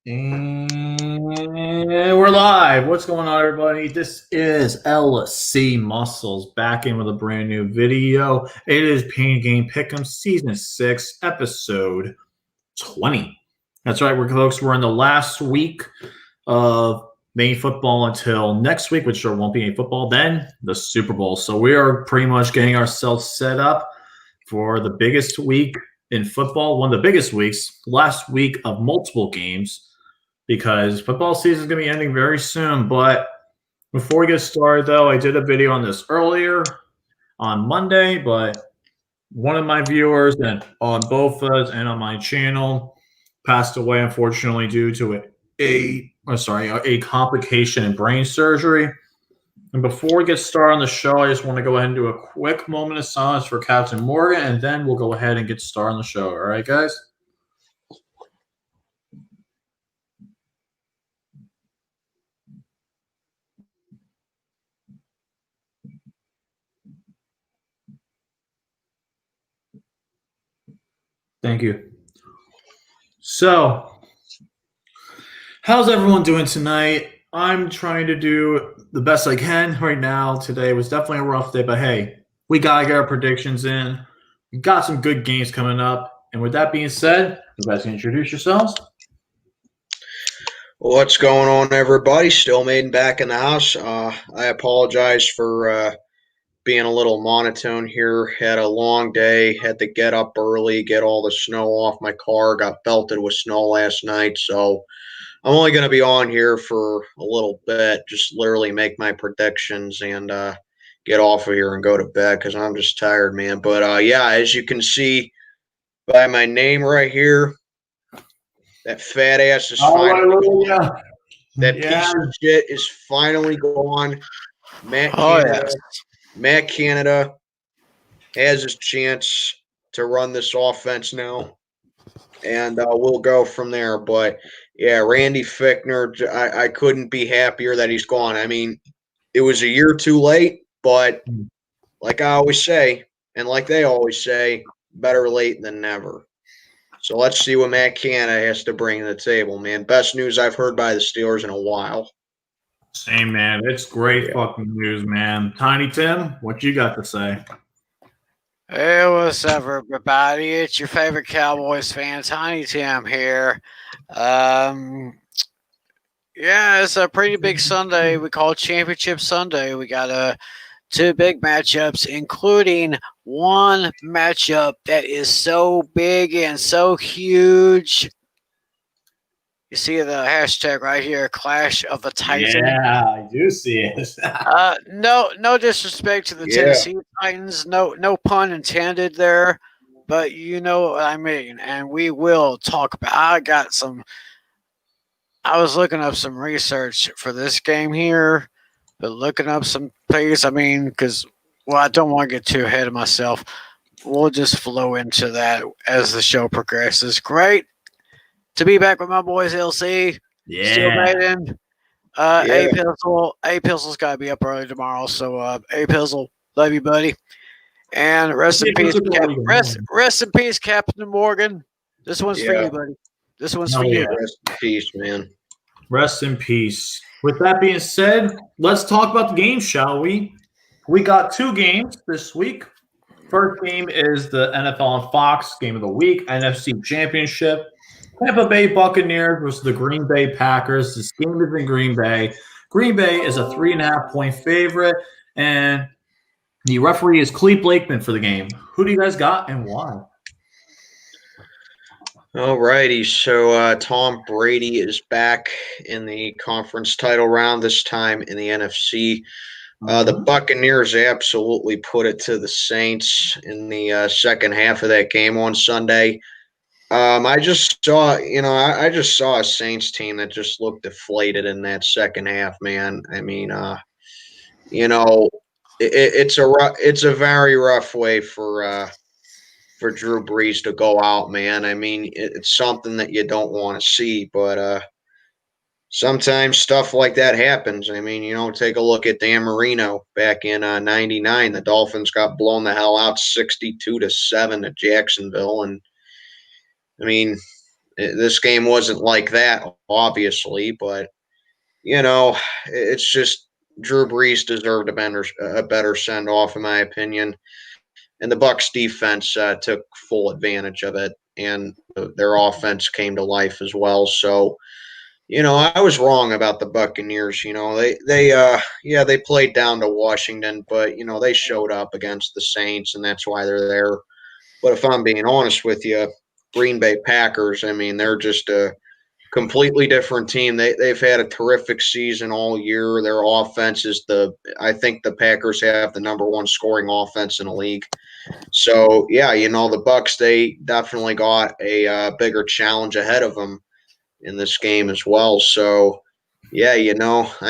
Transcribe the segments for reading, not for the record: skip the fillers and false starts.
And we're live. What's going on, everybody? This is LC Muscles back in with a brand new video. It is Pain Game Pick'em Season 6, Episode 20. That's right, folks. We're in the last week of Maine football until next week, which there won't be any football. Then the Super Bowl. So we are pretty much getting ourselves set up for the biggest week in football, one of the biggest weeks, last week of multiple games, because football season is going to be ending very soon. But before we get started, though, I did a video on this earlier on Monday, but one of my viewers and on both of us and on my channel passed away, unfortunately, due to a complication in brain surgery. And before we get started on the show, I just want to go ahead and do a quick moment of silence for Captain Morgan, and then we'll go ahead and get started on the show. All right, guys? Thank you. So, how's everyone doing tonight? I'm trying to do the best I can right now. Today was definitely a rough day, but hey, we got to get our predictions in. We got some good games coming up. And with that being said, you guys can introduce yourselves. What's going on, everybody? Steel Maiden back in the house. I apologize for being a little monotone here. Had a long day, had to get up early, get all the snow off my car, got belted with snow last night. So I'm only going to be on here for a little bit, just literally make my predictions and get off of here and go to bed because I'm just tired, man. But yeah, as you can see by my name right here, that fat ass is finally gone. That piece of shit is finally gone. Matt Canada has his chance to run this offense now, and we'll go from there. But yeah, Randy Fichtner, I couldn't be happier that he's gone. I mean, it was a year too late, but like I always say, and like they always say, better late than never. So let's see what Matt Canada has to bring to the table, man. Best news I've heard by the Steelers in a while. Same, man. It's great fucking news, man. Tiny Tim, what you got to say? Hey, what's up, everybody? It's your favorite Cowboys fan, Tiny Tim here. Yeah, it's a pretty big Sunday. We call it Championship Sunday. We got two big matchups, including one matchup that is so big and so huge. You see the hashtag right here, Clash of the Titans. Yeah, I do see it. No disrespect to the Tennessee Titans. No pun intended there, but you know what I mean. And we will talk about. I was looking up some research for this game here, but looking up some things. I mean, because I don't want to get too ahead of myself. We'll just flow into that as the show progresses. Great to be back with my boys, LC. Yeah. Steel Maiden. A Pizzle's got to be up early tomorrow. So, A Pizzle, love you, buddy. And rest in peace, rest in peace, Captain Morgan. This one's for you, buddy. This one's for you. Rest in peace, man. Rest in peace. With that being said, let's talk about the game, shall we? We got two games this week. First game is the NFL on Fox game of the week, NFC Championship. Tampa Bay Buccaneers versus the Green Bay Packers. This game is in Green Bay. Green Bay is a 3.5-point favorite, and the referee is Clete Blakeman for the game. Who do you guys got and why? All righty. So Tom Brady is back in the conference title round, this time in the NFC. The Buccaneers absolutely put it to the Saints in the second half of that game on Sunday. I just saw a Saints team that just looked deflated in that second half, man. I mean, it's a very rough way for Drew Brees to go out, man. I mean, it's something that you don't want to see, but sometimes stuff like that happens. I mean, take a look at Dan Marino back in '99. The Dolphins got blown the hell out 62-7 at Jacksonville, and I mean, This game wasn't like that, obviously, but it's just Drew Brees deserved a better send off, in my opinion. And the Bucs defense took full advantage of it, and their offense came to life as well. So, I was wrong about the Buccaneers. They played down to Washington, but they showed up against the Saints, and that's why they're there. But if I'm being honest with you, Green Bay Packers, I mean, they're just a completely different team. They've had a terrific season all year. Their offense is I think the Packers have the number one scoring offense in the league. So yeah, the Bucs, they definitely got a bigger challenge ahead of them in this game as well. So yeah, I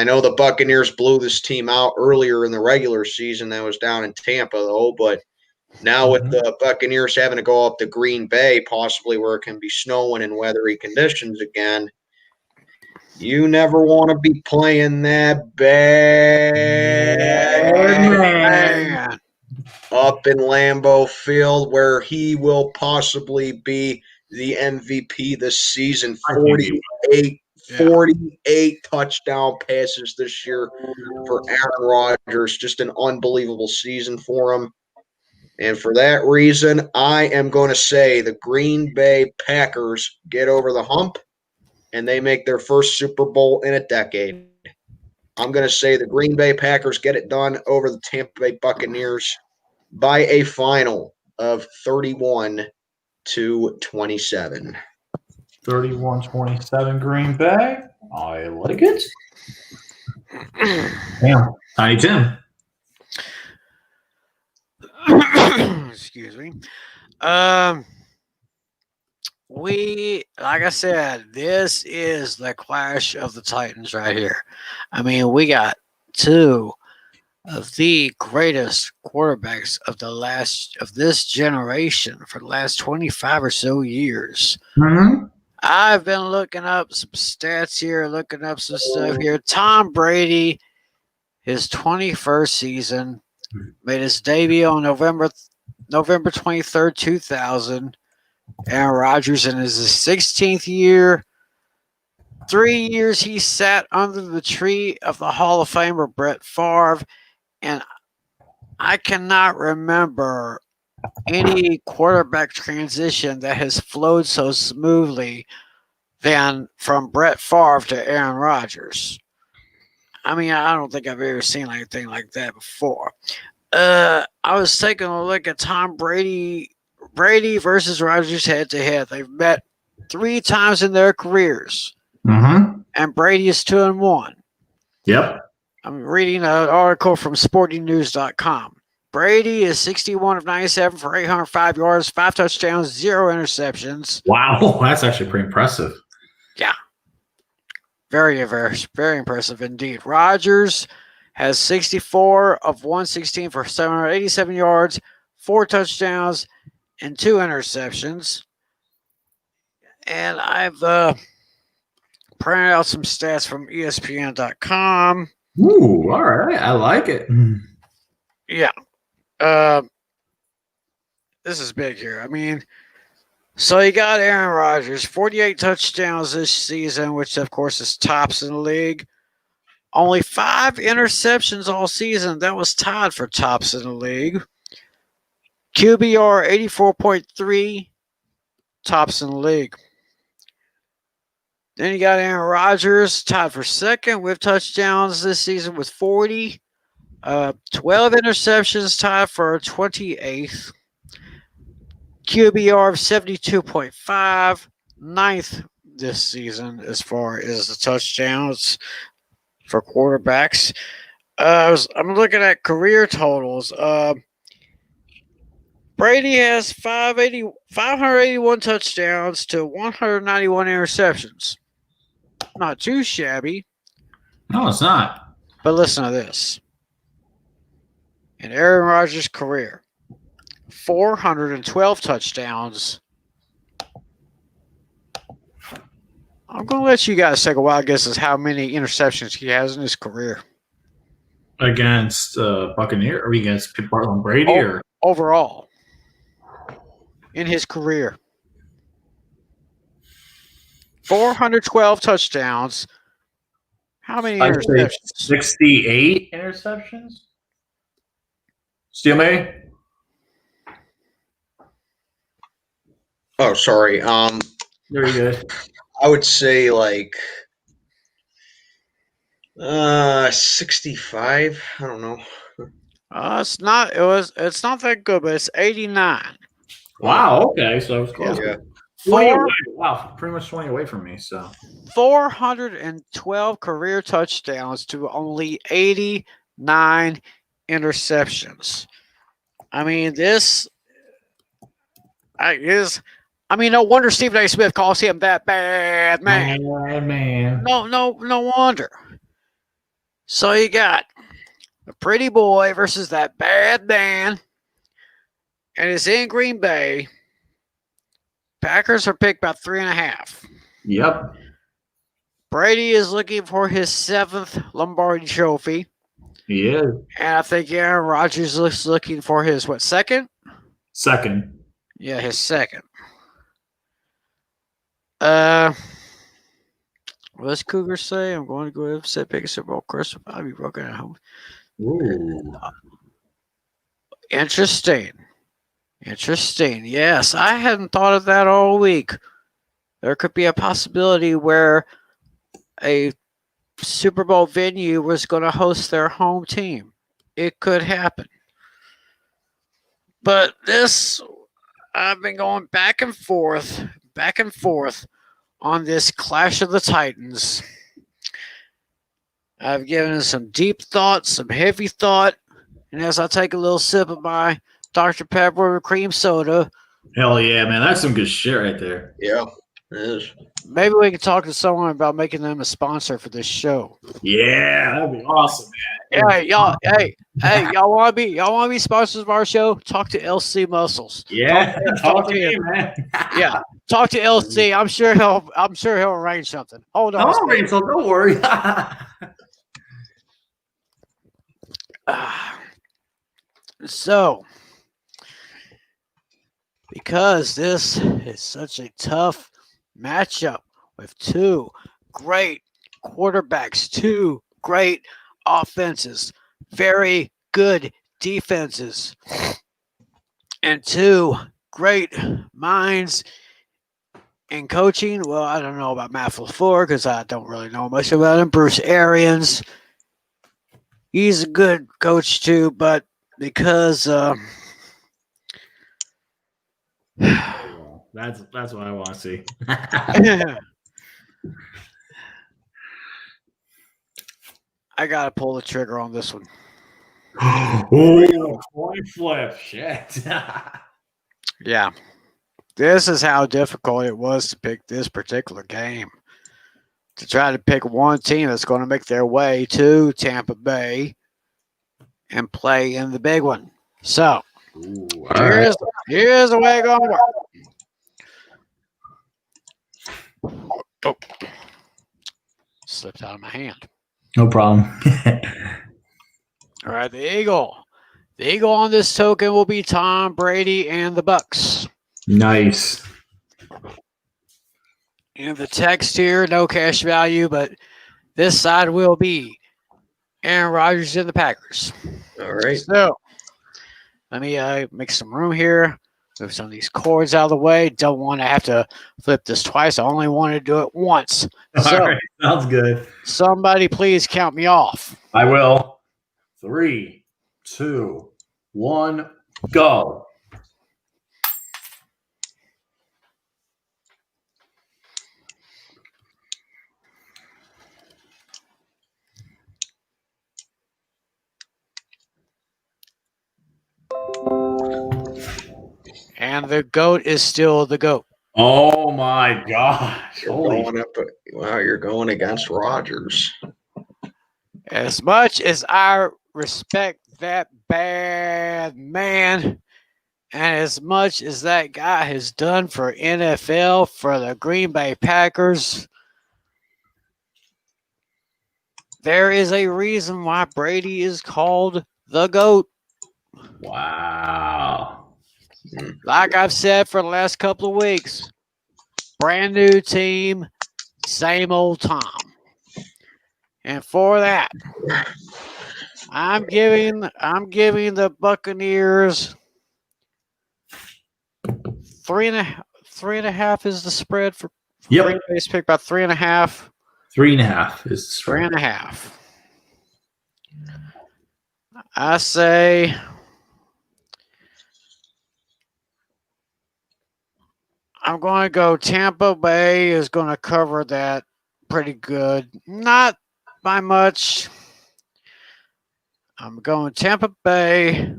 know the Buccaneers blew this team out earlier in the regular season. That was down in Tampa though, but now with the Buccaneers having to go up to Green Bay, possibly where it can be snowing and weathery conditions again, you never want to be playing that bad up in Lambeau Field, where he will possibly be the MVP this season. 48 touchdown passes this year for Aaron Rodgers. Just an unbelievable season for him. And for that reason, I am going to say the Green Bay Packers get over the hump and they make their first Super Bowl in a decade. I'm going to say the Green Bay Packers get it done over the Tampa Bay Buccaneers by a final of 31-27. 31-27 Green Bay. I like it. Damn. Tiny Tim. Excuse me. Like I said, this is the clash of the Titans right here. I mean, we got two of the greatest quarterbacks of this generation for the last 25 or so years. Mm-hmm. I've been looking up some stats here, looking up some stuff here. Tom Brady, his 21st season, made his debut on November 23rd, 2000. Aaron Rodgers in his 16th year. 3 years he sat under the tree of the Hall of Famer Brett Favre. And I cannot remember any quarterback transition that has flowed so smoothly than from Brett Favre to Aaron Rodgers. I mean, I don't think I've ever seen anything like that before. I was taking a look at Tom Brady versus Rodgers head to head. They've met 3 times in their careers. Mm-hmm. And Brady is 2-1. Yep. I'm reading an article from sportingnews.com. Brady is 61 of 97 for 805 yards, 5 touchdowns, 0 interceptions. Wow, that's actually pretty impressive. Yeah. Very, very, very impressive indeed. Rodgers has 64 of 116 for 787 yards, 4 touchdowns, and 2 interceptions. And I've printed out some stats from ESPN.com. Ooh, all right. I like it. Yeah. This is big here. I mean, so you got Aaron Rodgers, 48 touchdowns this season, which of course is tops in the league. Only 5 interceptions all season. That was tied for tops in the league. QBR 84.3, tops in the league. Then you got Aaron Rodgers, tied for second with touchdowns this season with 40. 12 interceptions, tied for 28th. QBR of 72.5, 9th this season as far as the touchdowns for quarterbacks. I'm looking at career totals. Brady has 581 touchdowns to 191 interceptions. Not too shabby. No, it's not. But listen to this. In Aaron Rodgers' career, 412 touchdowns. I'm going to let you guys take a wild guess as how many interceptions he has in his career. Against Buccaneer or against Bartlett Brady? Or overall. In his career. 412 touchdowns. How many I'd say interceptions? 68 interceptions. Steel Maiden? Oh, sorry. Very good. I would say like 65. I don't know. It's not. It's not that good, but it's 89. Wow, okay, so it's close. Yeah. 20 Four, away. Wow, pretty much 20 away from me, so. 412 career touchdowns to only 89 interceptions. I mean, no wonder Stephen A. Smith calls him that bad man. Man. No wonder. So you got a pretty boy versus that bad man, and it's in Green Bay. Packers are picked about 3.5. Yep. Brady is looking for his 7th Lombardi Trophy. He is. And I think Aaron Rodgers is looking for his, second? Second. Yeah, his second. What's Cougar say? I'm going to go ahead and set big Super Bowl Christmas. I'll be broken at home. Ooh. Interesting. Yes, I hadn't thought of that all week. There could be a possibility where a Super Bowl venue was going to host their home team. It could happen. But I've been going back and forth on this Clash of the Titans. I've given it some deep thought, some heavy thought, and as I take a little sip of my Dr. Pepper with cream soda. Hell yeah, man. That's some good shit right there. Yeah, it is. Maybe we can talk to someone about making them a sponsor for this show. Yeah, that'd be awesome, man. Hey, y'all want to be sponsors of our show? Talk to LC Muscles. Yeah, Talk to me, him. man. Yeah, talk to LC. I'm sure he'll arrange something. Hold on. All right, so don't worry. So, because this is such a tough matchup with two great quarterbacks, two great offenses, very good defenses, and two great minds in coaching. Well, I don't know about Matt LaFleur because I don't really know much about him. Bruce Arians, he's a good coach too, but because that's what I want to see. I gotta pull the trigger on this one. Oh, coin flip, shit. Yeah. This is how difficult it was to pick this particular game. To try to pick one team that's going to make their way to Tampa Bay and play in the big one. So, here's the way it's going to work. Oh. Slipped out of my hand. No problem. All right, the Eagle. The Eagle on this token will be Tom Brady and the Bucks. Nice. And the text here, no cash value, but this side will be Aaron Rodgers and the Packers. All right. So let me make some room here. Move some of these cords out of the way. Don't want to have to flip this twice. I only want to do it once. So, all right, sounds good. Somebody please count me off. I will. 3, 2, 1, go. And the GOAT is still the GOAT. Oh my gosh. You're going against Rodgers. As much as I respect that bad man, and as much as that guy has done for NFL, for the Green Bay Packers, there is a reason why Brady is called the GOAT. Wow. Like I've said for the last couple of weeks, brand new team, Same old Tom. And for that, I'm giving the Buccaneers 3.5 is the spread for Green Bay's pick, about 3.5. 3.5 is the spread. 3.5. I say I'm going to go Tampa Bay is going to cover that pretty good. Not by much. I'm going Tampa Bay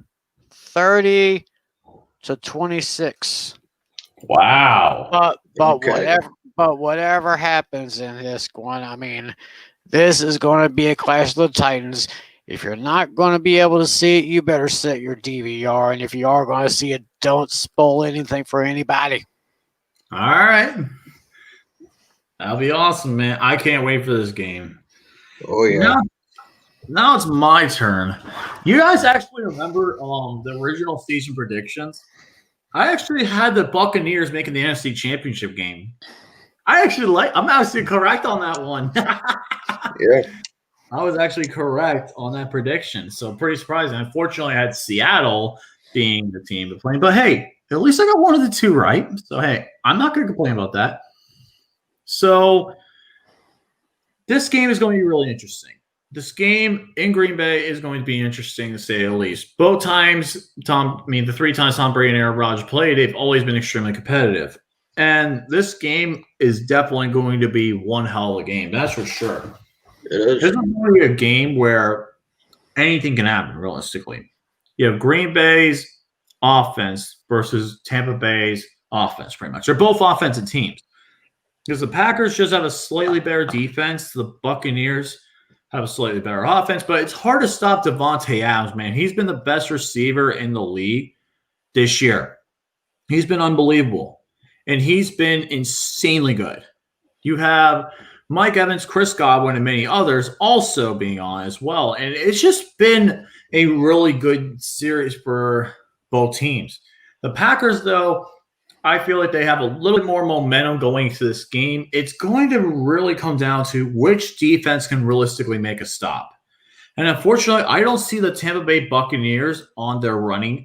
30-26. Wow. But whatever happens in this one, I mean, this is going to be a clash of the Titans. If you're not going to be able to see it, you better set your DVR. And if you are going to see it, don't spoil anything for anybody. All right. That'll be awesome, man. I can't wait for this game. Oh, yeah. Now it's my turn. You guys actually remember the original season predictions? I actually had the Buccaneers making the NFC Championship game. I'm actually correct on that one. Yeah. I was actually correct on that prediction. So pretty surprising. Unfortunately, I had Seattle being the team to play. But hey, at least I got one of the two right. So hey, I'm not going to complain about that. So this game is going to be really interesting. This game in Green Bay is going to be interesting to say the least. Both times, the 3 times Tom Brady and Aaron Rodgers played, they've always been extremely competitive. And this game is definitely going to be one hell of a game. That's for sure. It is. This is going to be a game where anything can happen, realistically. You have Green Bay's offense versus Tampa Bay's offense, pretty much. They're both offensive teams. Because the Packers just have a slightly better defense. The Buccaneers have a slightly better offense. But it's hard to stop Devontae Adams, man. He's been the best receiver in the league this year. He's been unbelievable. And he's been insanely good. You have Mike Evans, Chris Godwin, and many others also being on as well. And it's just been a really good series for both teams. The Packers, though, I feel like they have a little bit more momentum going into this game. It's going to really come down to which defense can realistically make a stop. And unfortunately, I don't see the Tampa Bay Buccaneers on their running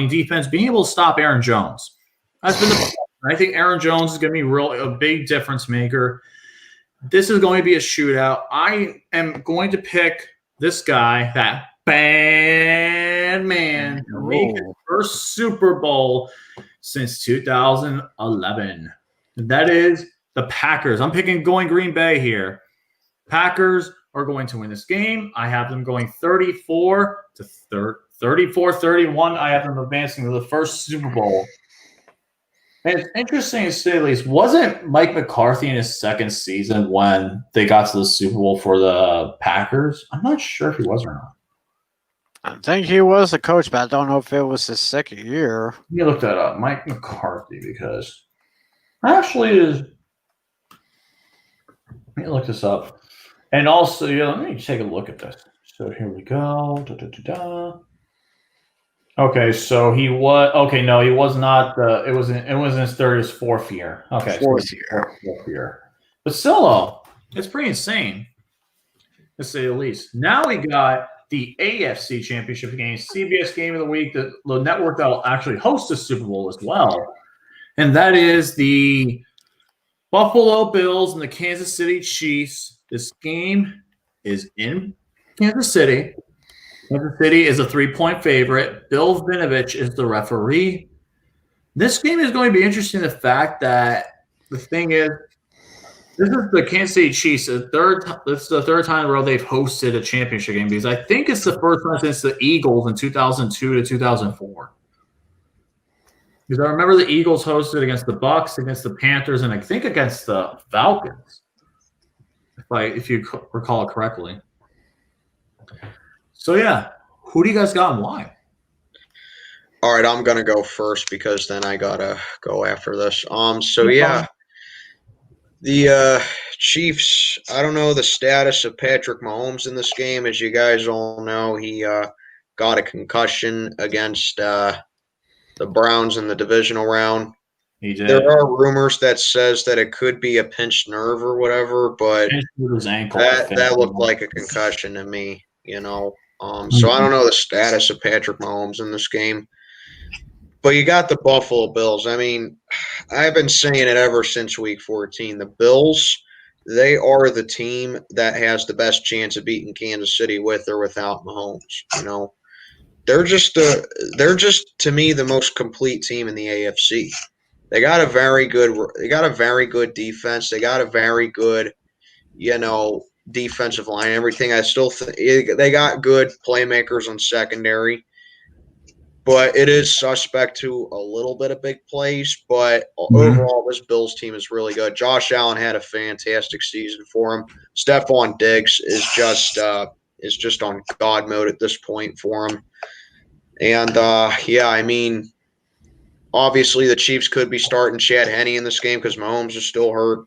defense being able to stop Aaron Jones. That's been the problem. I think Aaron Jones is going to be a big difference maker. This is going to be a shootout. I am going to pick this guy, that bad man, to make his first Super Bowl since 2011. And that is the Packers. I'm picking going Green Bay here. Packers are going to win this game. I have them going 34-31. I have them advancing to the first Super Bowl. And it's interesting to say at least, wasn't Mike McCarthy in his second season when they got to the Super Bowl for the Packers? I'm not sure if he was or not. I think he was the coach, but I don't know if it was his second year. Let me look that up. Mike McCarthy, because actually is. Let me look this up. And also, let me take a look at this. So here we go. Okay, so he was no, he was not. It was in his fourth year. Okay, Fourth year. But still, it's pretty insane, to say the least. Now we got the AFC Championship game, CBS Game of the Week, the network that will actually host the Super Bowl as well, and that is the Buffalo Bills and the Kansas City Chiefs. This game is in Kansas City. Kansas City is a 3-point favorite. Bill Vinovich is the referee. This game is going to be interesting. The fact that the thing is, this is the Kansas City Chiefs. This is the third time in a row they've hosted a championship game, because I think it's the first time since the Eagles in 2002 to 2004. Because I remember the Eagles hosted against the Bucks, against the Panthers, and I think against the Falcons, if you recall it correctly. So, yeah, who do you guys got and why? All right, I'm going to go first because then I got to go after this. The Chiefs, I don't know the status of Patrick Mahomes in this game. As you guys all know, he got a concussion against the Browns in the divisional round. He did. There are rumors that says that it could be a pinched nerve or whatever, but His ankle. that looked like a concussion to me. So I don't know the status of Patrick Mahomes in this game. But you got the Buffalo Bills. I mean, I've been saying it ever since Week 14. The Bills, they are the team that has the best chance of beating Kansas City with or without Mahomes. They're just to me the most complete team in the AFC. They got a very good defense. They got a very good, defensive line. Everything. I still think they got good playmakers on secondary. But it is suspect to a little bit of big plays. But overall, this Bills team is really good. Josh Allen had a fantastic season for him. Stephon Diggs is just on God mode at this point for him. And I mean, obviously the Chiefs could be starting Chad Henne in this game because Mahomes is still hurt.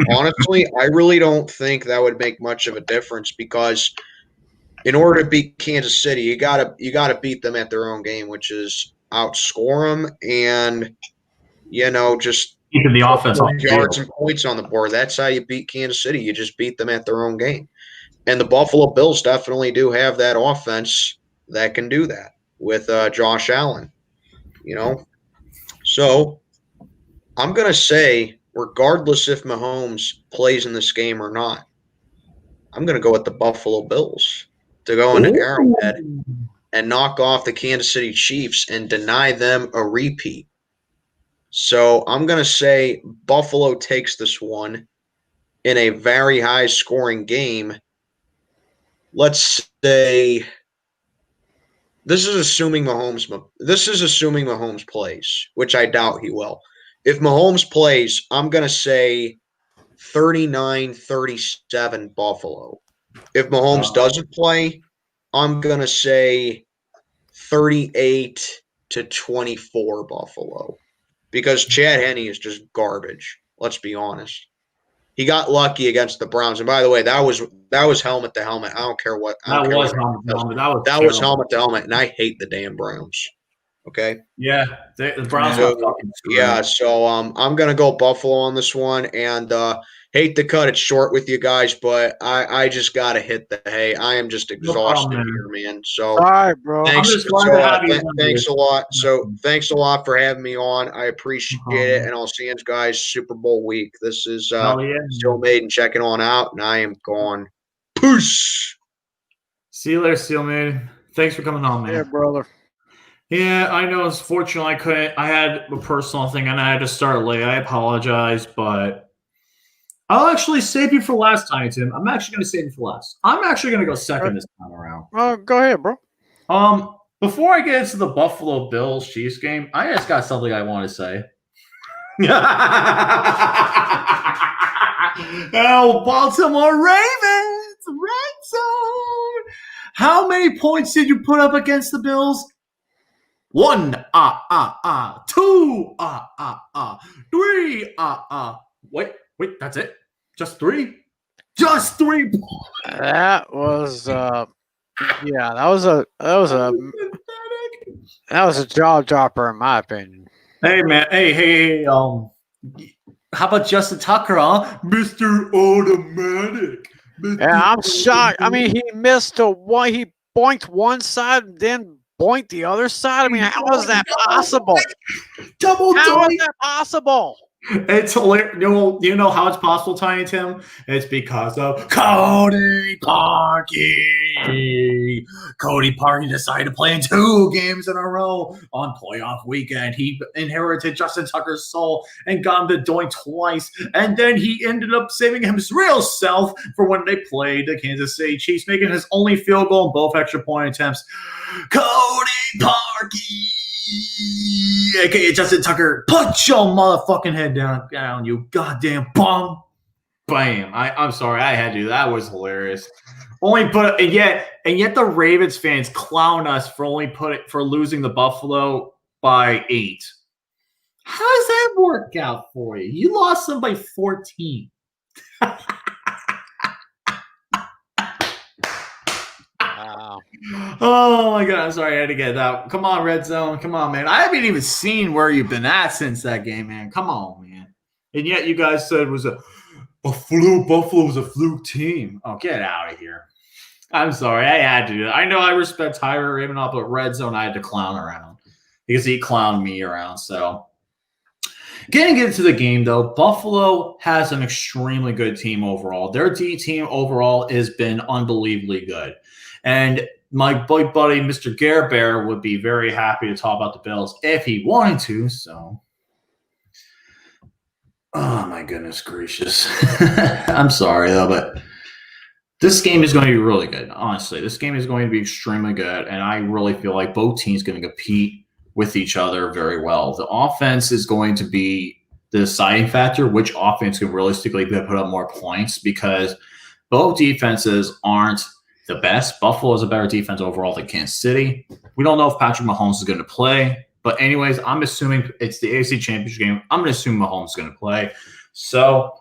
Honestly, I really don't think that would make much of a difference because in order to beat Kansas City, you gotta beat them at their own game, which is outscore them and just keeping the offense on yards and points on the board. That's how you beat Kansas City. You just beat them at their own game. And the Buffalo Bills definitely do have that offense that can do that with Josh Allen. So I'm gonna say, regardless if Mahomes plays in this game or not, I'm gonna go with the Buffalo Bills to go into Arrowhead and knock off the Kansas City Chiefs and deny them a repeat. So I'm going to say Buffalo takes this one in a very high-scoring game. Let's say this is assuming Mahomes plays, which I doubt he will. If Mahomes plays, I'm going to say 39-37 Buffalo. If Mahomes doesn't play, I'm going to say 38-24 Buffalo because Chad Henne is just garbage. Let's be honest. He got lucky against the Browns. And by the way, that was helmet to helmet. I don't care what. That was helmet to helmet, and I hate the damn Browns. Okay. Yeah, the Browns so, are fucking screwed. Yeah, so I'm gonna go Buffalo on this one, and hate to cut it short with you guys, but I just gotta hit the hay. I am just exhausted here, man. So sorry, bro. Thanks a lot. So thanks a lot for having me on. I appreciate it, and I'll see you guys Super Bowl week. This is Steel Maiden checking on out, and I am gone. Peace. See you later, Steel Maiden. Thanks for coming on, man. Yeah, brother. Yeah, I know. Unfortunately, I couldn't. I had a personal thing, and I had to start late. I apologize, but I'll actually save you for last time, Tim. I'm actually going to save you for last. I'm actually going to go second this time around. Go ahead, bro. Before I get into the Buffalo Bills Chiefs game, I just got something I want to say. Oh, Baltimore Ravens, red zone. How many points did you put up against the Bills? 1, 2, 3, Wait, that's it? Just 3? Just 3 points. That was that was a jaw dropper in my opinion. Hey man, hey, how about Justin Tucker, huh? Mr. Automatic. Yeah, I'm shocked. I mean, he missed one. He boinked one side, then boinked the other side. I mean, how is that possible? How is that possible? It's hilarious. You know how it's possible, Tiny Tim? It's because of Cody Parkey. Cody Parkey decided to play in 2 games in a row on playoff weekend. He inherited Justin Tucker's soul and got him to doink twice. And then he ended up saving his real self for when they played the Kansas City Chiefs, making his only field goal in both extra point attempts. Cody Parkey, aka Justin Tucker, put your motherfucking head down, you goddamn bum. Bam. I'm sorry, I had to. That was hilarious. And yet the Ravens fans clown us for losing the Buffalo by 8. How does that work out for you? You lost them by 14. Wow. Oh my god, I'm sorry I had to get that. Come on, Red Zone. Come on, man. I haven't even seen where you've been at since that game, man. Come on, man. And yet you guys said it was a fluke. Buffalo was a fluke team. Oh, get out of here. I'm sorry. I had to do that. I know I respect Tyler Ravenoff, but Red Zone I had to clown around because he clowned me around. So getting into the game, though, Buffalo has an extremely good team overall. Their D team overall has been unbelievably good. And my boy buddy, Mr. GRRRRRREEEEAAATT, would be very happy to talk about the Bills if he wanted to. So, oh my goodness gracious. I'm sorry, though, but this game is going to be really good. Honestly, this game is going to be extremely good. And I really feel like both teams are going to compete with each other very well. The offense is going to be the deciding factor, which offense can realistically put up more points, because both defenses aren't the best. Buffalo is a better defense overall than Kansas City. We don't know if Patrick Mahomes is going to play, but anyways, I'm assuming it's the AFC Championship game. I'm going to assume Mahomes is going to play. So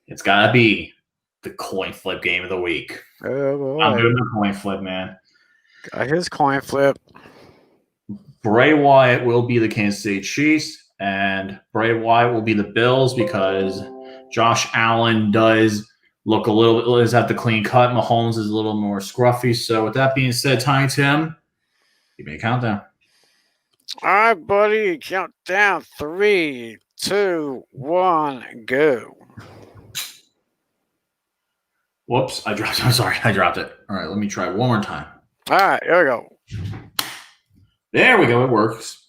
it's got to be the coin flip game of the week. Oh, boy. I'm doing the coin flip, man. Got his coin flip. Bray Wyatt will be the Kansas City Chiefs, and Bray Wyatt will be the Bills, because Josh Allen does look a little bit, does have the clean cut. Mahomes is a little more scruffy. So with that being said, Tiny Tim, give me a countdown. All right, buddy. Count down. 3, 2, 1, go. Whoops, I'm sorry, I dropped it. All right, let me try one more time. All right, here we go. There we go, it works.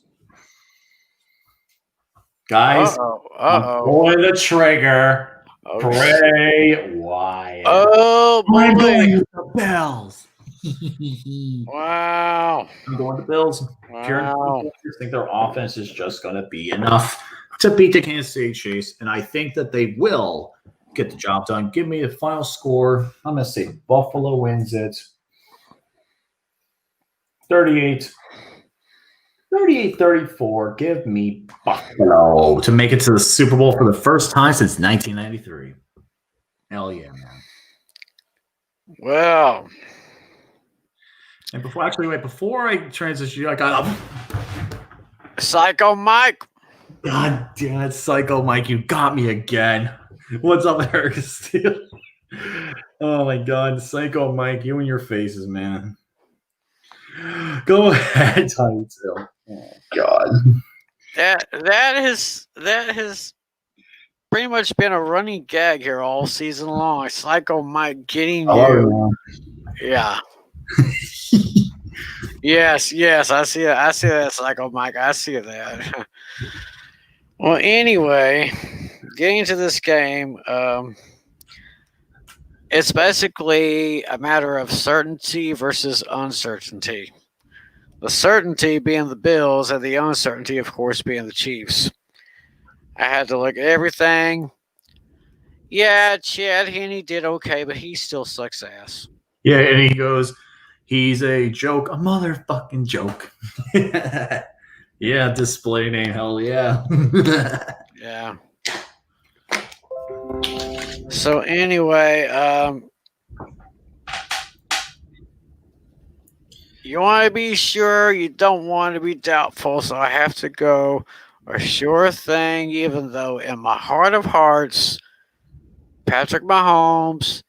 Guys, I'm pulling the trigger. Oh, Bray Wyatt. Oh, I'm boy. going with the Bills. Wow. I'm going to the Bills. Wow. I think their offense is just going to be enough to beat the Kansas City Chiefs, and I think that they will get the job done. Give me the final score. I'm going to say Buffalo wins it 38-34. Give me Buffalo to make it to the Super Bowl for the first time since 1993. Hell yeah, man. Well, and before I transition, I got Psycho Mike. God damn it, Psycho Mike, you got me again. What's up, Eric Steele? Oh my God, Psycho Mike, you and your faces, man. Go ahead, Tiny Tim. Oh God. That has pretty much been a running gag here all season long. Psycho Mike getting you. Yeah. Yes, I see it. I see that, Psycho Mike. I see that. Well, anyway, getting to this game, it's basically a matter of certainty versus uncertainty. The certainty being the Bills, and the uncertainty, of course, being the Chiefs. I had to look at everything. Yeah, Chad Henne did okay, but he still sucks ass. Yeah, and he goes, he's a joke, a motherfucking joke. Yeah, display name, hell yeah. Yeah. So anyway, you want to be sure, you don't want to be doubtful, so I have to go a sure thing, even though in my heart of hearts, Patrick Mahomes,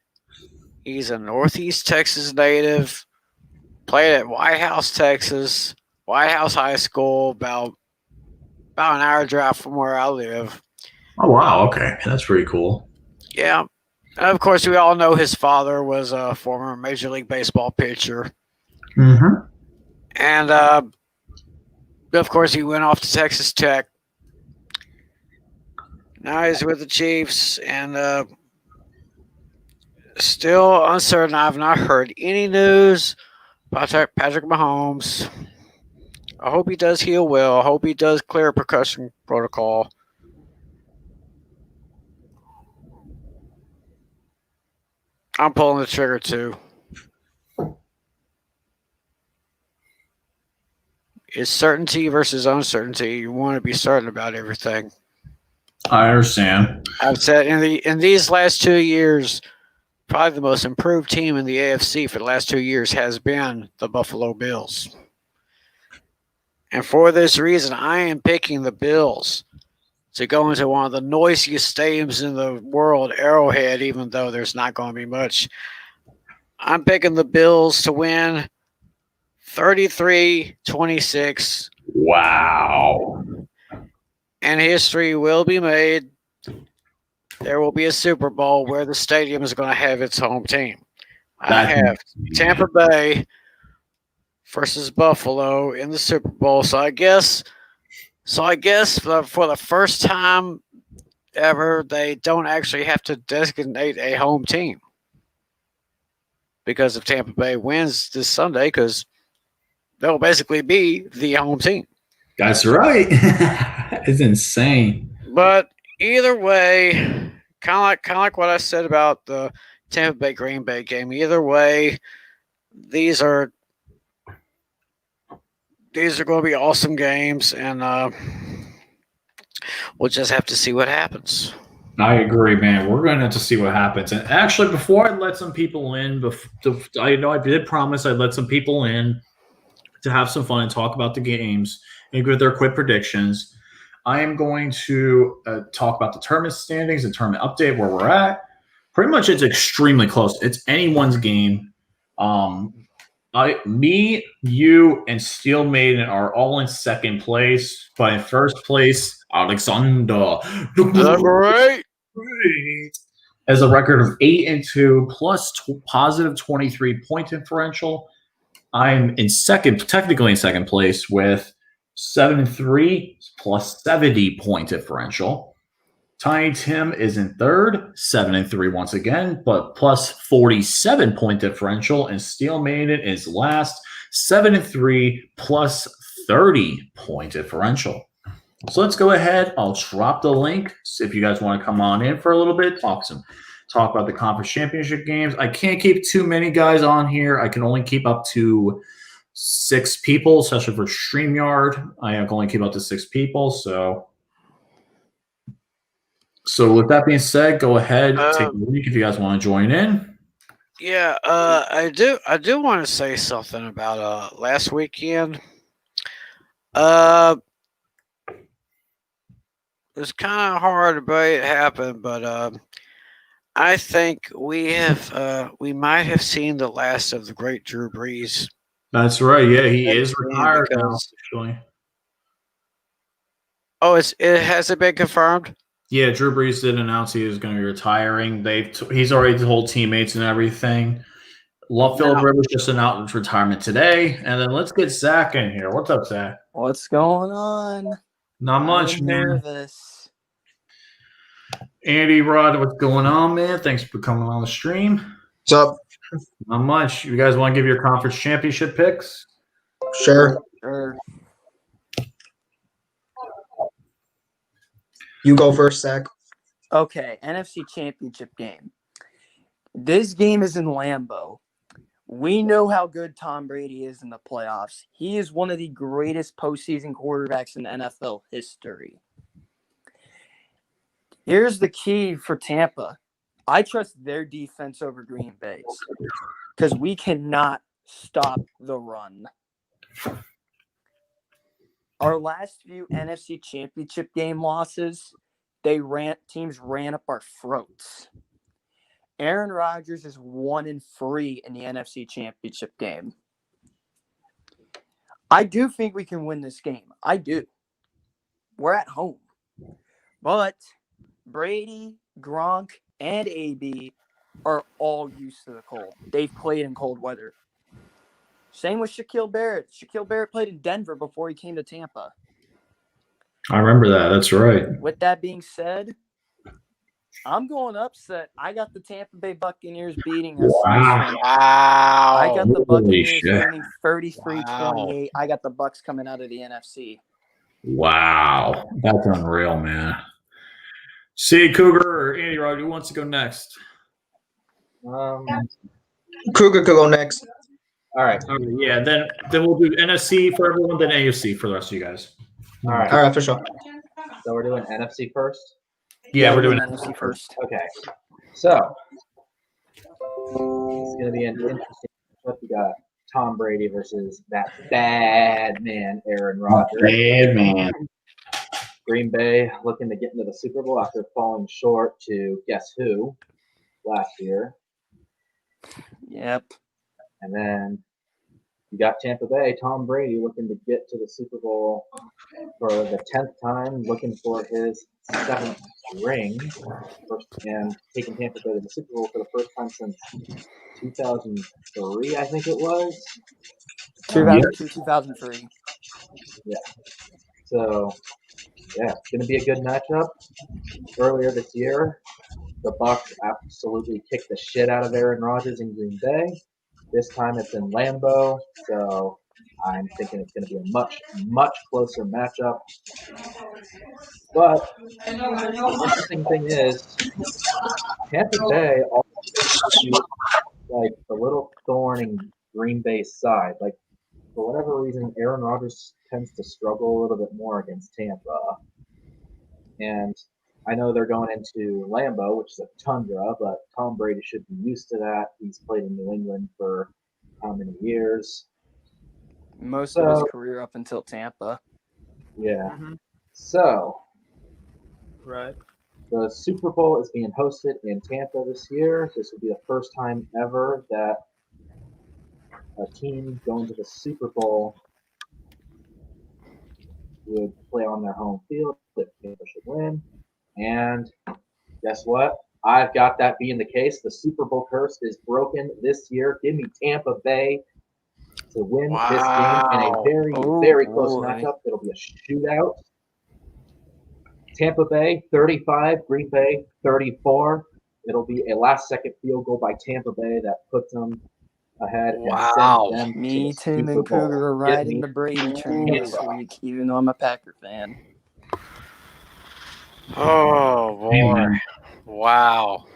he's a Northeast Texas native, played at White House, Texas, White House High School, about an hour drive from where I live. Oh, wow, okay. That's pretty cool. Yeah. And of course, we all know his father was a former Major League Baseball pitcher. Mm-hmm. And, of course, he went off to Texas Tech. Now he's with the Chiefs, and still uncertain. I've not heard any news about Patrick Mahomes. I hope he does heal well. I hope he does clear a percussion protocol. I'm pulling the trigger, too. It's certainty versus uncertainty. You want to be certain about everything. I understand. I've said in these last 2 years, probably the most improved team in the AFC for the last 2 years has been the Buffalo Bills. And for this reason, I am picking the Bills to go into one of the noisiest stadiums in the world, Arrowhead, even though there's not going to be much. I'm picking the Bills to win 33-26. Wow. And history will be made. There will be a Super Bowl where the stadium is going to have its home team. I have Tampa Bay versus Buffalo in the Super Bowl. So I guess for the first time ever, they don't actually have to designate a home team because if Tampa Bay wins this Sunday, because they'll basically be the home team. That's right. It's insane. But either way, kind of like what I said about the Tampa Bay Green Bay game. Either way, these are going to be awesome games, and we'll just have to see what happens. I agree, man. We're going to have to see what happens. And actually, before I let some people in, I know I did promise I'd let some people in to have some fun and talk about the games and give their quick predictions. I am going to talk about the tournament standings and tournament update where we're at. Pretty much, it's extremely close. It's anyone's game. Me, you, and Steel Maiden are all in second place, but in first place, Alexander Great. has a record of 8-2 plus positive 23 point differential. I'm in technically in second place with 7-3 plus 70 point differential. Tiny Tim is in third, 7-3 once again, but plus 47 point differential. And Steel Maiden is last, 7-3 plus 30 point differential. So let's go ahead. I'll drop the link if you guys want to come on in for a little bit, talk about the conference championship games. I can't keep too many guys on here. I can only keep up to 6 people, especially for StreamYard. I can only keep up to 6 people. So with that being said, go ahead, take the link if you guys want to join in. Yeah, I do want to say something about last weekend. It's kind of hard to believe it happened, but I think we might have seen the last of the great Drew Brees. That's right. Yeah, he is retired now. Actually. Oh, has it been confirmed? Yeah, Drew Brees did announce he is going to be retiring. He's already told teammates and everything. Philip Rivers just announced retirement today. And then let's get Zach in here. What's up, Zach? What's going on? Not much, man. Nervous. Andy Rod, what's going on, man? Thanks for coming on the stream. What's up? Not much. You guys want to give your conference championship picks? Sure. You go first, Zach. Okay, NFC Championship game. This game is in Lambeau. We know how good Tom Brady is in the playoffs. He is one of the greatest postseason quarterbacks in NFL history. Here's the key for Tampa. I trust their defense over Green Bay's because we cannot stop the run. Our last few NFC Championship game losses, teams ran up our throats. Aaron Rodgers is 1-3 in the NFC Championship game. I do think we can win this game. I do. We're at home. But Brady, Gronk, and AB are all used to the cold. They've played in cold weather. Same with Shaquille Barrett. Shaquille Barrett played in Denver before he came to Tampa. I remember that. That's right. With that being said, I'm going upset. I got the Tampa Bay Buccaneers beating us. Wow. I got the Buccaneers shit. winning 33-28. I got the Bucs coming out of the NFC. Wow. That's unreal, man. See, Cougar or Andy Rod, who wants to go next? Cougar could go next. All right. Yeah, then we'll do NFC for everyone, then AFC for the rest of you guys. All right. All right, for sure. So we're doing NFC first? Yeah, we're doing NFC first. Okay. So going to be an interesting matchup. You got Tom Brady versus that bad man, Aaron Rodgers. Bad man. Green Bay looking to get into the Super Bowl after falling short to guess who last year. Yep. And then you got Tampa Bay, Tom Brady looking to get to the Super Bowl for the 10th time, looking for his 7th ring, and taking Tampa Bay to the Super Bowl for the first time since 2003, I think it was. 2002, 2003. Yeah. So, yeah, it's going to be a good matchup. Earlier this year, the Bucs absolutely kicked the shit out of Aaron Rodgers in Green Bay. This time it's in Lambeau, so I'm thinking it's going to be a much, much closer matchup. But the interesting thing is, Tampa Bay also like the little thorn in Green Bay's side. Like for whatever reason, Aaron Rodgers tends to struggle a little bit more against Tampa. And I know they're going into Lambeau, which is a tundra, but Tom Brady should be used to that. He's played in New England for how many years? Most of his career up until Tampa. Yeah. Mm-hmm. So Right. the Super Bowl is being hosted in Tampa this year. This will be the first time ever that a team going to the Super Bowl would play on their home field if Tampa should win. And guess what? I've got that being the case. The Super Bowl curse is broken this year. Give me Tampa Bay to win this game in a very, very close matchup. It'll be a shootout. Tampa Bay 35, Green Bay 34. It'll be a last-second field goal by Tampa Bay that puts them ahead and sends them Me, to the Tim, Super and Cougar Bowl. are riding the Brady train this week, even though I'm a Packer fan. Oh boy! Wow.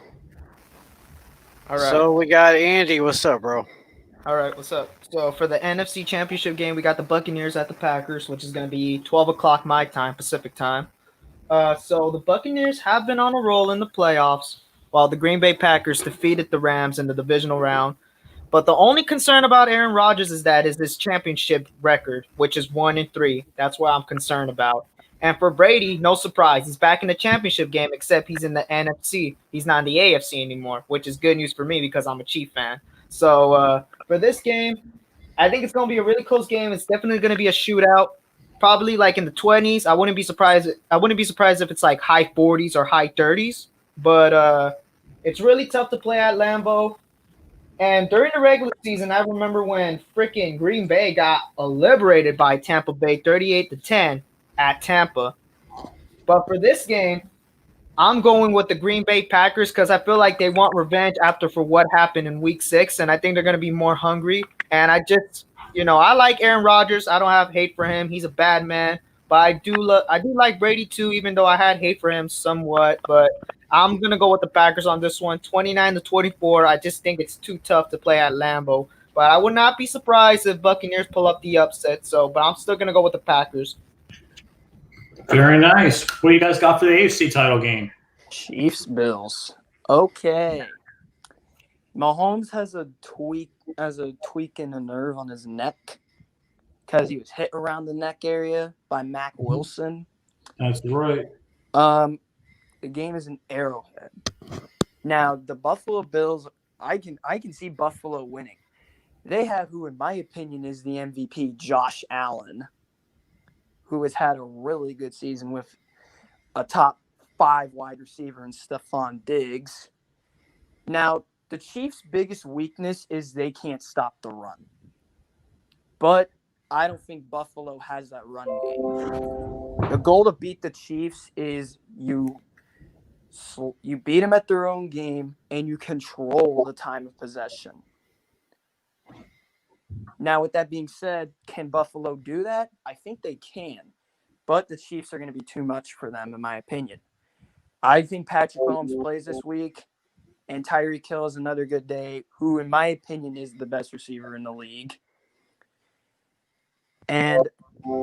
All right. So we got Andy. What's up, bro? All right, what's up? So for the NFC Championship game, we got the Buccaneers at the Packers, which is going to be 12 o'clock my time, Pacific time. So the Buccaneers have been on a roll in the playoffs, while the Green Bay Packers defeated the Rams in the divisional round. But the only concern about Aaron Rodgers is his championship record, which is 1-3. That's what I'm concerned about. And for Brady, no surprise, he's back in the championship game, except he's in the NFC. He's not in the AFC anymore, which is good news for me because I'm a Chief fan. So for this game, I think it's going to be a really close game. It's definitely going to be a shootout, probably like in the 20s. I wouldn't be surprised if it's like high 40s or high 30s. But it's really tough to play at Lambeau. And during the regular season, I remember when freaking Green Bay got liberated by Tampa Bay 38-10 at Tampa. But for this game, I'm going with the Green Bay Packers because I feel like they want revenge for what happened in Week 6, and I think they're going to be more hungry. And I just, I like Aaron Rodgers. I don't have hate for him. He's a bad man, but I do like Brady too, even though I had hate for him somewhat. But I'm going to go with the Packers on this one, 29-24. I just think it's too tough to play at Lambeau. But I would not be surprised if Buccaneers pull up the upset. But I'm still going to go with the Packers. Very nice. What do you guys got for the AFC title game? Chiefs, Bills. Okay. Mahomes has a tweak in a nerve on his neck because he was hit around the neck area by Mac Wilson. That's right. The game is in Arrowhead. Now, the Buffalo Bills, I can see Buffalo winning. They have who, in my opinion, is the MVP, Josh Allen, who has had a really good season with a top 5 wide receiver in Stephon Diggs. Now, the Chiefs' biggest weakness is they can't stop the run. But I don't think Buffalo has that run game. The goal to beat the Chiefs is you beat them at their own game and you control the time of possession. Now, with that being said, can Buffalo do that? I think they can. But the Chiefs are going to be too much for them, in my opinion. I think Patrick Mahomes plays this week, and Tyreek Hill is another good day, who, in my opinion, is the best receiver in the league. And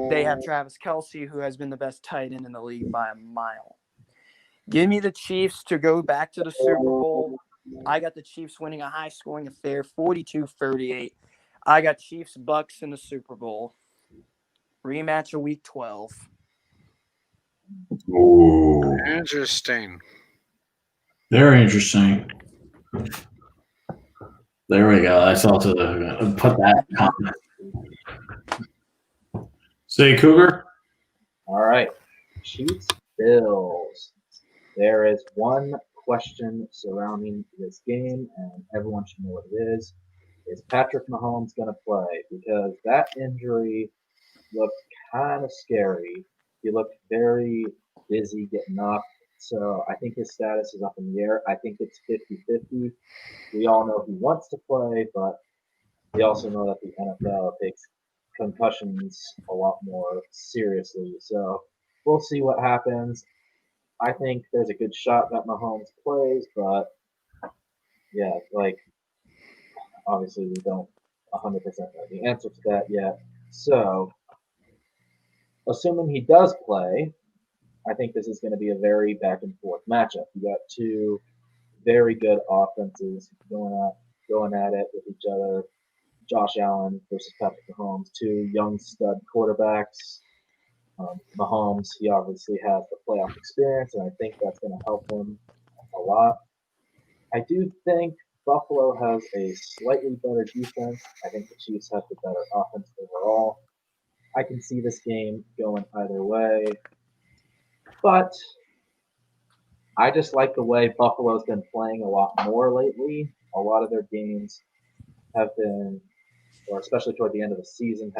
they have Travis Kelce, who has been the best tight end in the league by a mile. Give me the Chiefs to go back to the Super Bowl I got the Chiefs winning a high-scoring affair, 42-38. I got Chiefs-Bucks in the Super Bowl. Rematch of Week 12. Ooh, Interesting. very interesting. There we go. That's also put that in comment. Say Cougar. All right. Chiefs, Bills. There is one question surrounding this game, and everyone should know what it is. Is Patrick Mahomes going to play? Because that injury looked kind of scary. He looked very busy getting up. So I think his status is up in the air. I think it's 50-50. We all know he wants to play, but we also know that the NFL takes concussions a lot more seriously. So we'll see what happens. I think there's a good shot that Mahomes plays, but yeah, like obviously we don't 100% know the answer to that yet. So assuming he does play, I think this is going to be a very back and forth matchup. You got two very good offenses going at it with each other. Josh Allen versus Patrick Mahomes, two young stud quarterbacks. Mahomes, he obviously has the playoff experience, and I think that's going to help him a lot. I do think Buffalo has a slightly better defense. I think the Chiefs have the better offense overall. I can see this game going either way, but I just like the way Buffalo's been playing a lot more lately. A lot of their games have been, or especially toward the end of the season,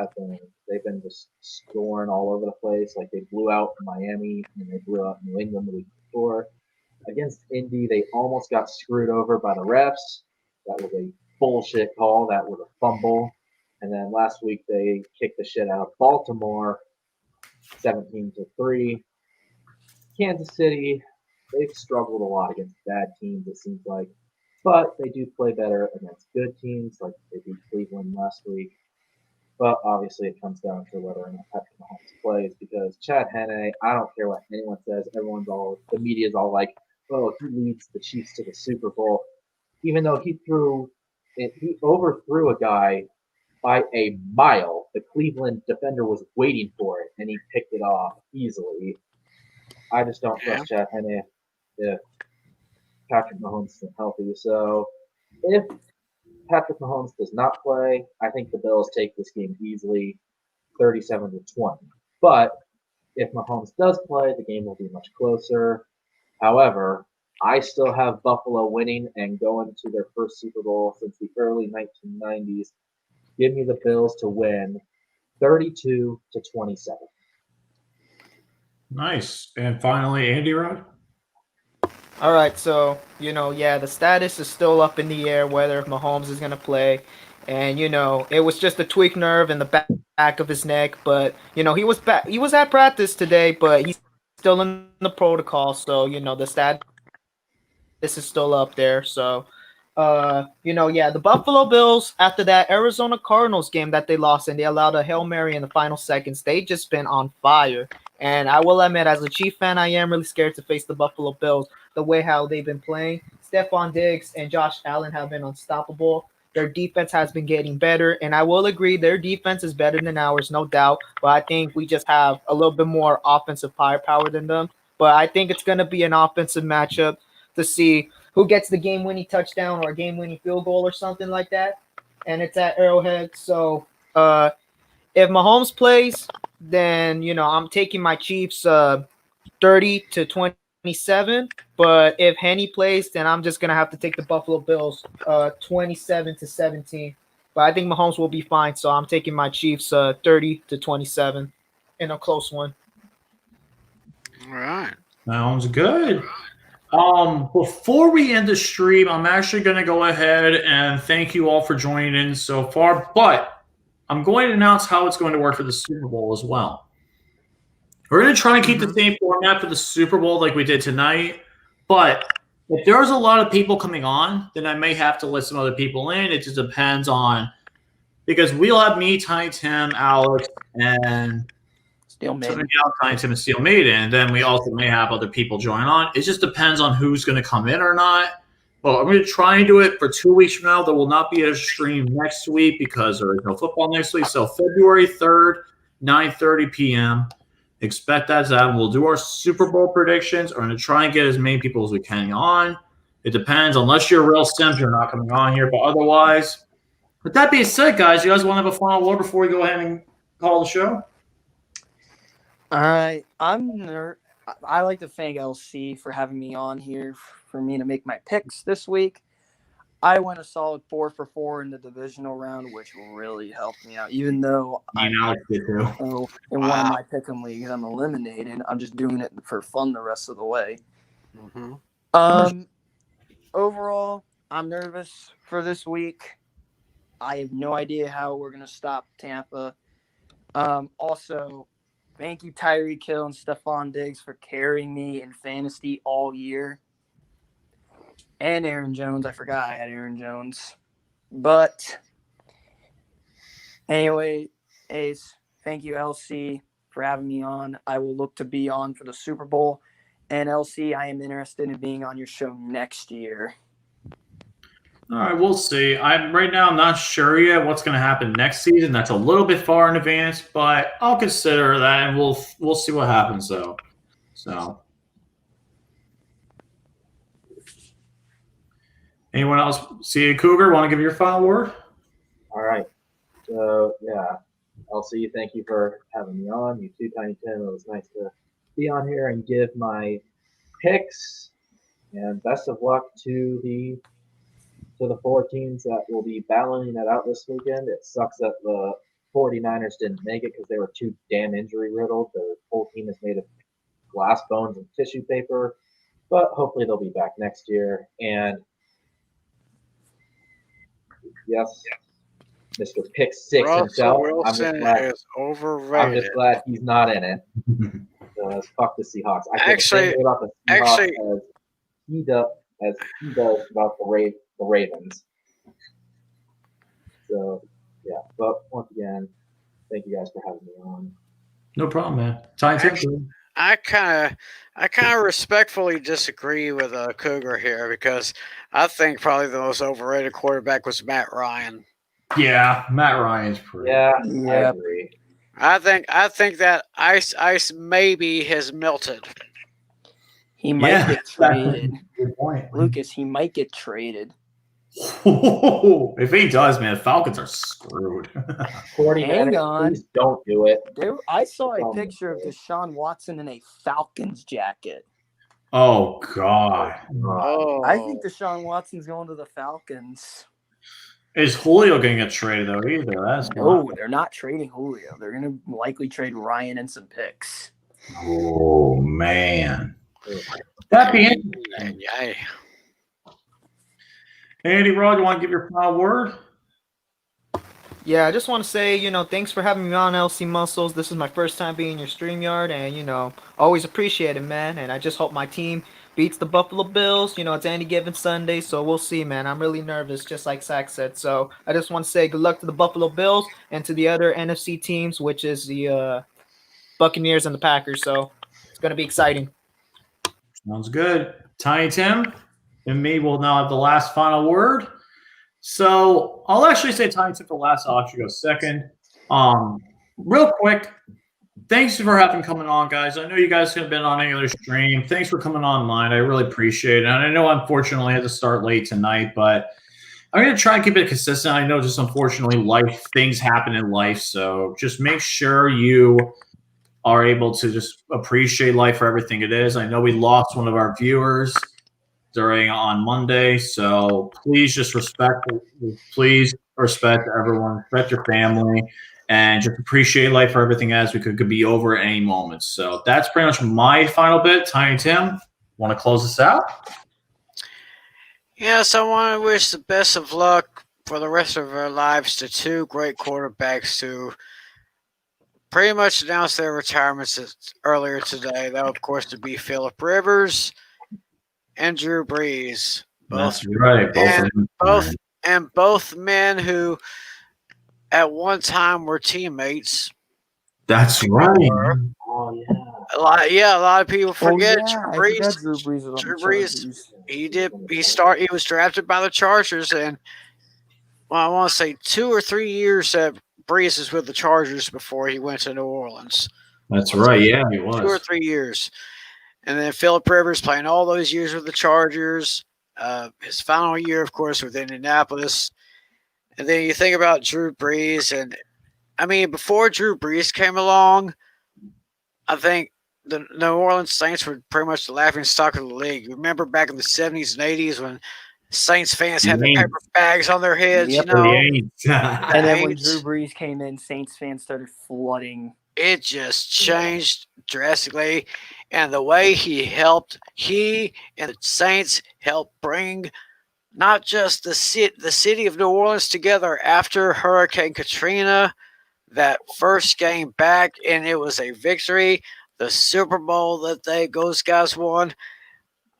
they've been just scoring all over the place. Like they blew out Miami and they blew out New England the week before. Against Indy, they almost got screwed over by the refs. That was a bullshit call. That was a fumble. And then last week they kicked the shit out of Baltimore, 17-3. Kansas City, they've struggled a lot against bad teams, it seems like. But they do play better against good teams, like they beat Cleveland last week. But obviously it comes down to whether or not Patrick Mahomes plays, because Chad Henne, I don't care what anyone says, the media's all like, oh, he leads the Chiefs to the Super Bowl. Even though he overthrew a guy by a mile. The Cleveland defender was waiting for it, and he picked it off easily. I just don't trust Chad Henne if Patrick Mahomes isn't healthy. So if Patrick Mahomes does not play, I think the Bills take this game easily, 37-20. But if Mahomes does play, the game will be much closer. However, I still have Buffalo winning and going to their first Super Bowl since the early 1990s. Give me the Bills to win 32-27. Nice. And finally, Andy Rod. All right, so the status is still up in the air whether Mahomes is gonna play, and it was just a tweaked nerve in the back of his neck, but he was back. He was at practice today, but he's still in the protocol, so the status is still up there. So, the Buffalo Bills, after that Arizona Cardinals game that they lost and they allowed a Hail Mary in the final seconds, they just been on fire. And I will admit, as a Chief fan, I am really scared to face the Buffalo Bills. The way how they've been playing, Stephon Diggs and Josh Allen have been unstoppable. Their defense has been getting better, and I will agree their defense is better than ours, no doubt. But I think we just have a little bit more offensive firepower than them. But I think it's going to be an offensive matchup to see who gets the game-winning touchdown or a game-winning field goal or something like that. And it's at Arrowhead. So if Mahomes plays, then I'm taking my Chiefs 30-27. But if Henne plays, then I'm just gonna have to take the Buffalo Bills 27-17. But I think Mahomes will be fine, so I'm taking my Chiefs 30-27 in a close one. All right. Sounds good. Before we end the stream, I'm actually going to go ahead and thank you all for joining in so far, but I'm going to announce how it's going to work for the Super Bowl as well. We're going to try and keep the same format for the Super Bowl like we did tonight, but if there's a lot of people coming on, then I may have to let some other people in. It just depends on, because we'll have me, Tiny Tim, Alex, and Steel Maiden. Tiny Tim and Steel Maiden. And then we also may have other people join on. It just depends on who's going to come in or not. Well, I'm going to try and do it for 2 weeks from now. There will not be a stream next week because there is no football next week. So February 3rd, 9:30 p.m. Expect that to happen. We'll do our Super Bowl predictions. We're going to try and get as many people as we can on. It depends. Unless you're a real simp, you're not coming on here. But otherwise, with that being said, guys, you guys want to have a final word before we go ahead and call the show? All right. I like to thank LC for having me on here for me to make my picks this week. I went a solid 4 for 4 in the divisional round, which really helped me out. Even though in one of my pick'em leagues I'm eliminated, I'm just doing it for fun the rest of the way. Mm-hmm. Overall, I'm nervous for this week. I have no idea how we're gonna stop Tampa. Also, thank you, Tyreek Hill and Stephon Diggs, for carrying me in fantasy all year. And Aaron Jones. I forgot I had Aaron Jones. But anyway, Ace, thank you, LC, for having me on. I will look to be on for the Super Bowl. And LC, I am interested in being on your show next year. All right, we'll see. I'm not sure yet what's going to happen next season. That's a little bit far in advance, but I'll consider that, and we'll see what happens though. So, anyone else see a Cougar? Want to give your final word? All right. So yeah, LC, thank you for having me on. You too, Tiny Tim. It was nice to be on here and give my picks. And best of luck to the 4 teams that will be battling it out this weekend. It sucks that the 49ers didn't make it because they were too damn injury riddled. The whole team is made of glass bones and tissue paper, but hopefully they'll be back next year. And yes, Mr. Pick Six Russell himself. Wilson is overrated. I'm just glad he's not in it. Fuck the Seahawks. I feel the same way about the Seahawks as he does about the Ravens. So yeah, but once again, thank you guys for having me on. No problem, man. I kind of respectfully disagree with Cougar here because I think probably the most overrated quarterback was Matt Ryan. Yeah, Matt Ryan's pretty. Yeah, I agree. I think that Ice maybe has melted. He might get traded. Good point. Lucas, he might get traded. If he does, man, Falcons are screwed. Hang on. Please don't do it. I saw a picture of Deshaun Watson in a Falcons jacket. Oh, God. Oh. I think Deshaun Watson's going to the Falcons. Is Julio going to get traded, though, either? No, they're not trading Julio. They're going to likely trade Ryan and some picks. Oh, man. That'd be interesting. Yeah. Andy, Rod, you want to give your final word? Yeah, I just want to say, thanks for having me on, LC Muscles. This is my first time being in your StreamYard, and, always appreciate it, man. And I just hope my team beats the Buffalo Bills. It's any given Sunday, so we'll see, man. I'm really nervous, just like Zach said. So I just want to say good luck to the Buffalo Bills and to the other NFC teams, which is the Buccaneers and the Packers. So it's going to be exciting. Sounds good. Tiny Tim and me will now have the last final word. So I'll actually say Tiny Tim for last. I'll actually go second. Real quick, thanks for having coming on, guys. I know you guys could have been on any other stream. Thanks for coming online. I really appreciate it. And I know, unfortunately, I had to start late tonight, but I'm going to try and keep it consistent. I know just unfortunately things happen in life. So just make sure you are able to just appreciate life for everything it is. I know we lost one of our viewers on Monday, so please respect everyone, respect your family, and just appreciate life for everything as we could be over at any moment. So that's pretty much my final bit. Tiny Tim, want to close this out? Yes, I want to wish the best of luck for the rest of our lives to two great quarterbacks who pretty much announced their retirements earlier today. That, of course, to be Phillip Rivers and Drew Brees. That's right. Both men who at one time were teammates. That's right. Oh yeah. A lot of people forget Oh, yeah, Drew I Brees. forgot Drew Brees was on Drew the Brees, Chargers. he was drafted by the Chargers, and well, I want to say 2 or 3 years that Brees was with the Chargers before he went to New Orleans. That's right. Yeah, he 2 or was. 3 years. And then Philip Rivers playing all those years with the Chargers. His final year, of course, with Indianapolis. And then you think about Drew Brees. And, I mean, before Drew Brees came along, I think the New Orleans Saints were pretty much the laughing stock of the league. You remember back in the 70s and 80s when Saints fans had the Yanks. paper bags on their heads, Yep. you know? Yanks. And then when Yanks. Drew Brees came in, Saints fans started flooding. It just changed drastically. And the way he and the Saints helped bring not just the city of New Orleans together after Hurricane Katrina, that first game back, and it was a victory. The Super Bowl that those guys won.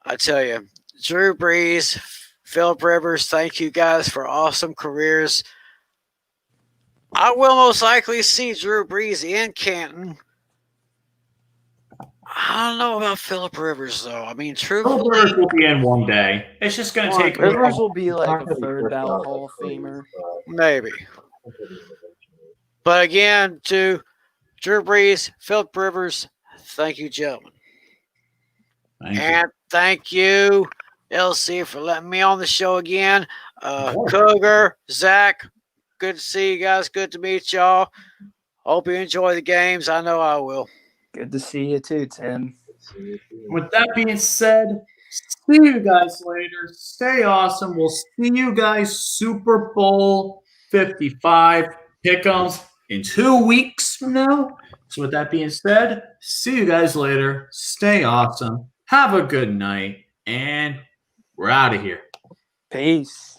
I tell you, Drew Brees, Philip Rivers, thank you guys for awesome careers. I will most likely see Drew Brees in Canton. I don't know about Philip Rivers, though. I mean, Philip truthfully, Rivers will be in one day. It's just going to One take day. Rivers will be Not like a gonna be third first ballot ballot Hall of like Famer. Brees, maybe. but I think he'll be in eventually. But again, to Drew Brees, Philip Rivers, thank you, gentlemen. Thank you. And thank you, LC, for letting me on the show again. course. Cougar, Zach, good to see you guys. Good to meet y'all. Hope you enjoy the games. I know I will. Good to see you too, Tim. See you soon. With that being said, see you guys later. Stay awesome. We'll see you guys Super Bowl 55 pick'ems in 2 weeks from now. So with that being said, see you guys later. Stay awesome. Have a good night. And we're out of here. Peace.